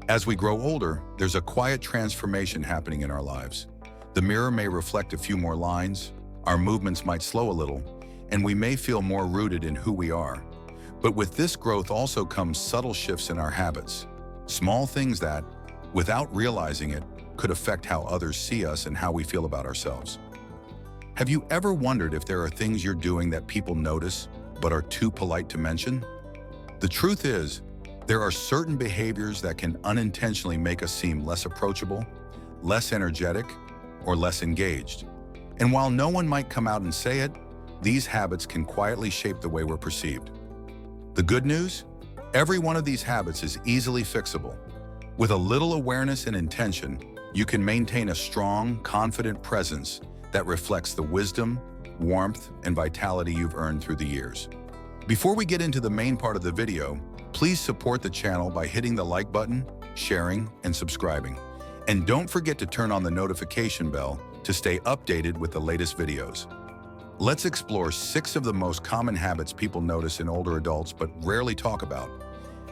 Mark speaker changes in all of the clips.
Speaker 1: As we grow older, there's a quiet transformation happening in our lives. The mirror may reflect a few more lines, our movements might slow a little, and we may feel more rooted in who we are. But with this growth also comes subtle shifts in our habits. Small things that, without realizing it, could affect how others see us and how we feel about ourselves. Have you ever wondered if there are things you're doing that people notice but are too polite to mention? The truth is, there are certain behaviors that can unintentionally make us seem less approachable, less energetic, or less engaged. And while no one might come out and say it, these habits can quietly shape the way we're perceived. The good news? Every one of these habits is easily fixable. With a little awareness and intention, you can maintain a strong, confident presence that reflects the wisdom, warmth, and vitality you've earned through the years. Before we get into the main part of the video, please support the channel by hitting the like button, sharing, and subscribing. And don't forget to turn on the notification bell to stay updated with the latest videos. Let's explore 6 of the most common habits people notice in older adults but rarely talk about,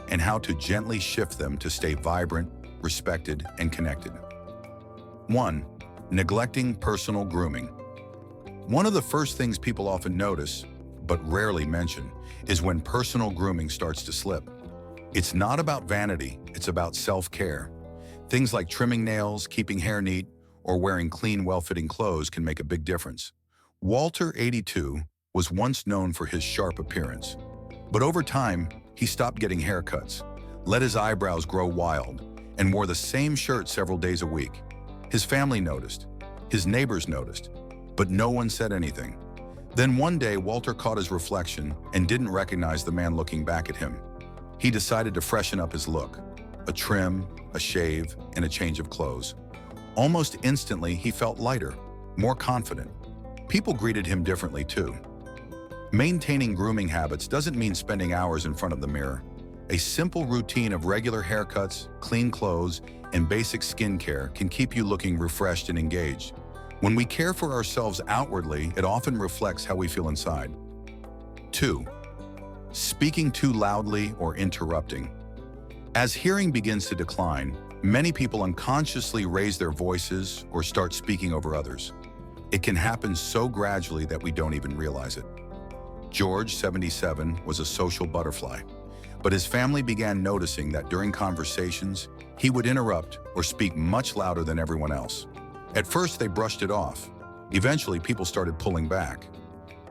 Speaker 1: and how to gently shift them to stay vibrant, respected, and connected. 1. Neglecting personal grooming. One of the first things people often notice, but rarely mention, is when personal grooming starts to slip. It's not about vanity, it's about self-care. Things like trimming nails, keeping hair neat, or wearing clean, well-fitting clothes can make a big difference. Walter, 82, was once known for his sharp appearance. But over time, he stopped getting haircuts, let his eyebrows grow wild, and wore the same shirt several days a week. His family noticed, his neighbors noticed, but no one said anything. Then one day, Walter caught his reflection and didn't recognize the man looking back at him. He decided to freshen up his look. A trim, a shave, and a change of clothes. Almost instantly, he felt lighter, more confident. People greeted him differently too. Maintaining grooming habits doesn't mean spending hours in front of the mirror. A simple routine of regular haircuts, clean clothes, and basic skincare can keep you looking refreshed and engaged. When we care for ourselves outwardly, it often reflects how we feel inside. 2. Speaking too loudly or interrupting. As hearing begins to decline, many people unconsciously raise their voices or start speaking over others. It can happen so gradually that we don't even realize it. George, 77, was a social butterfly, but his family began noticing that during conversations, he would interrupt or speak much louder than everyone else. At first, they brushed it off. Eventually, people started pulling back.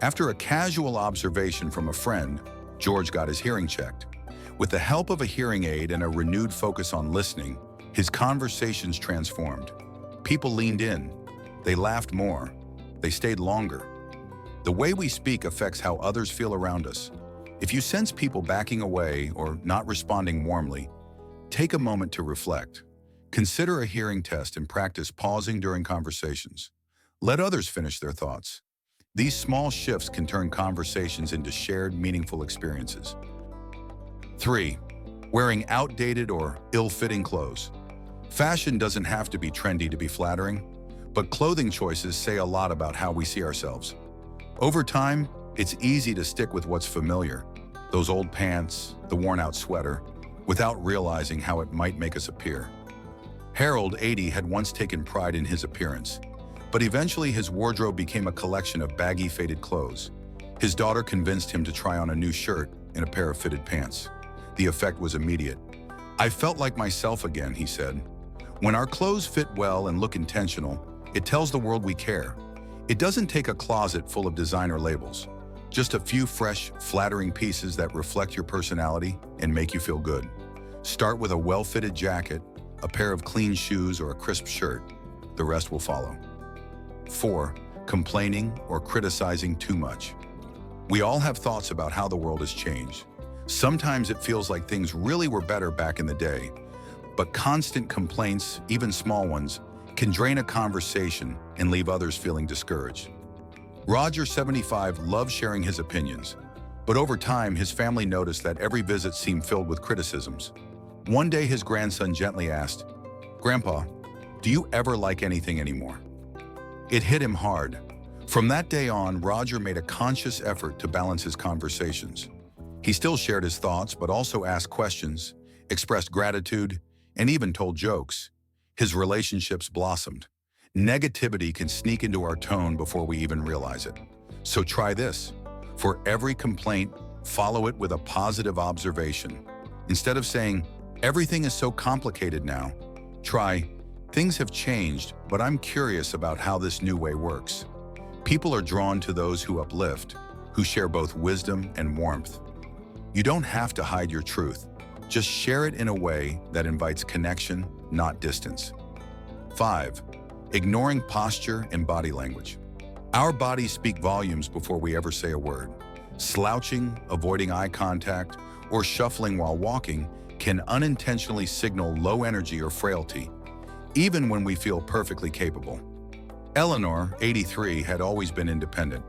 Speaker 1: After a casual observation from a friend, George got his hearing checked. With the help of a hearing aid and a renewed focus on listening, his conversations transformed. People leaned in. They laughed more. They stayed longer. The way we speak affects how others feel around us. If you sense people backing away or not responding warmly, take a moment to reflect. Consider a hearing test and practice pausing during conversations. Let others finish their thoughts. These small shifts can turn conversations into shared, meaningful experiences. 3. Wearing outdated or ill-fitting clothes. Fashion doesn't have to be trendy to be flattering, but clothing choices say a lot about how we see ourselves. Over time, it's easy to stick with what's familiar, those old pants, the worn-out sweater, without realizing how it might make us appear. Harold, 80, had once taken pride in his appearance, but eventually his wardrobe became a collection of baggy, faded clothes. His daughter convinced him to try on a new shirt and a pair of fitted pants. The effect was immediate. "I felt like myself again," he said. When our clothes fit well and look intentional, it tells the world we care. It doesn't take a closet full of designer labels, just a few fresh, flattering pieces that reflect your personality and make you feel good. Start with a well-fitted jacket, a pair of clean shoes, or a crisp shirt. The rest will follow. 4. Complaining or criticizing too much. We all have thoughts about how the world has changed. Sometimes it feels like things really were better back in the day, but constant complaints, even small ones, can drain a conversation and leave others feeling discouraged. Roger, 75, loved sharing his opinions, but over time his family noticed that every visit seemed filled with criticisms. One day his grandson gently asked, "Grandpa, do you ever like anything anymore?" It hit him hard. From that day on, Roger made a conscious effort to balance his conversations. He still shared his thoughts, but also asked questions, expressed gratitude, and even told jokes. His relationships blossomed. Negativity can sneak into our tone before we even realize it. So try this. For every complaint, follow it with a positive observation. Instead of saying, "Everything is so complicated now," try, "Things have changed, but I'm curious about how this new way works." People are drawn to those who uplift, who share both wisdom and warmth. You don't have to hide your truth. Just share it in a way that invites connection, not distance. 5. Ignoring posture and body language. Our bodies speak volumes before we ever say a word. Slouching, avoiding eye contact, or shuffling while walking can unintentionally signal low energy or frailty, even when we feel perfectly capable. Eleanor, 83, had always been independent,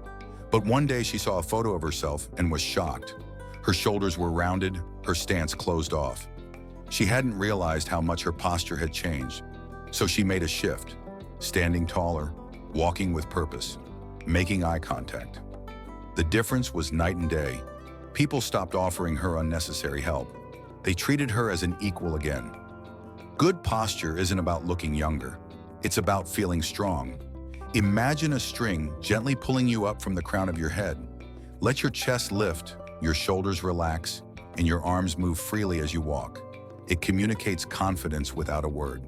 Speaker 1: but one day she saw a photo of herself and was shocked. Her shoulders were rounded, her stance closed off. She hadn't realized how much her posture had changed, so she made a shift, standing taller, walking with purpose, making eye contact. The difference was night and day. People stopped offering her unnecessary help. They treated her as an equal again. Good posture isn't about looking younger. It's about feeling strong. Imagine a string gently pulling you up from the crown of your head. Let your chest lift, your shoulders relax, and your arms move freely as you walk. It communicates confidence without a word.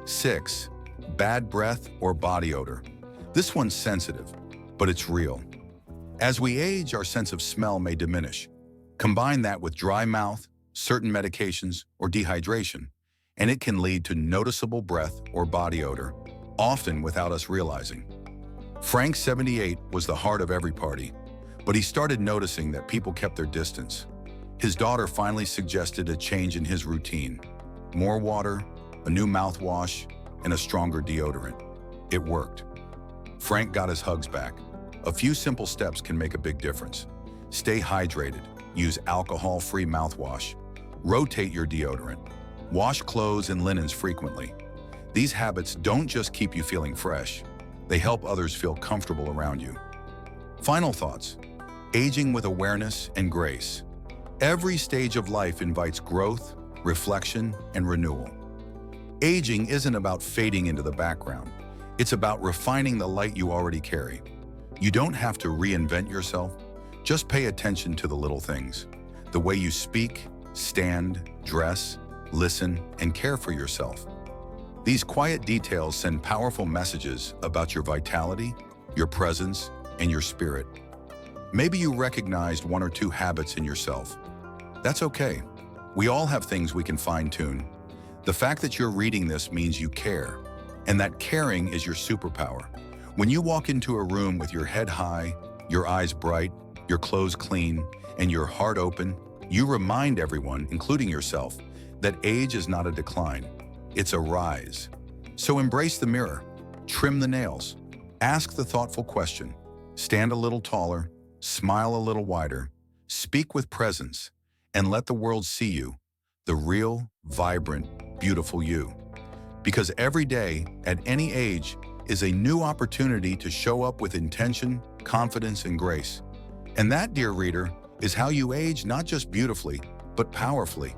Speaker 1: 6. Bad breath or body odor. This one's sensitive, but it's real. As we age, our sense of smell may diminish. Combine that with dry mouth, certain medications, or dehydration, and it can lead to noticeable breath or body odor, often without us realizing. Frank, 78, was the heart of every party, but he started noticing that people kept their distance. His daughter finally suggested a change in his routine. More water, a new mouthwash, and a stronger deodorant. It worked. Frank got his hugs back. A few simple steps can make a big difference. Stay hydrated. Use alcohol-free mouthwash. Rotate your deodorant. Wash clothes and linens frequently. These habits don't just keep you feeling fresh. They help others feel comfortable around you. Final thoughts. Aging with awareness and grace. Every stage of life invites growth, reflection, and renewal. Aging isn't about fading into the background. It's about refining the light you already carry. You don't have to reinvent yourself. Just pay attention to the little things. The way you speak, stand, dress, listen, and care for yourself. These quiet details send powerful messages about your vitality, your presence, and your spirit. Maybe you recognized one or two habits in yourself. That's okay. We all have things we can fine-tune. The fact that you're reading this means you care, and that caring is your superpower. When you walk into a room with your head high, your eyes bright, your clothes clean, and your heart open, you remind everyone, including yourself, that age is not a decline, it's a rise. So embrace the mirror, trim the nails, ask the thoughtful question, stand a little taller, smile a little wider, speak with presence, and let the world see you, the real, vibrant, beautiful you. Because every day, at any age, is a new opportunity to show up with intention, confidence, and grace. And that, dear reader, is how you age not just beautifully, but powerfully.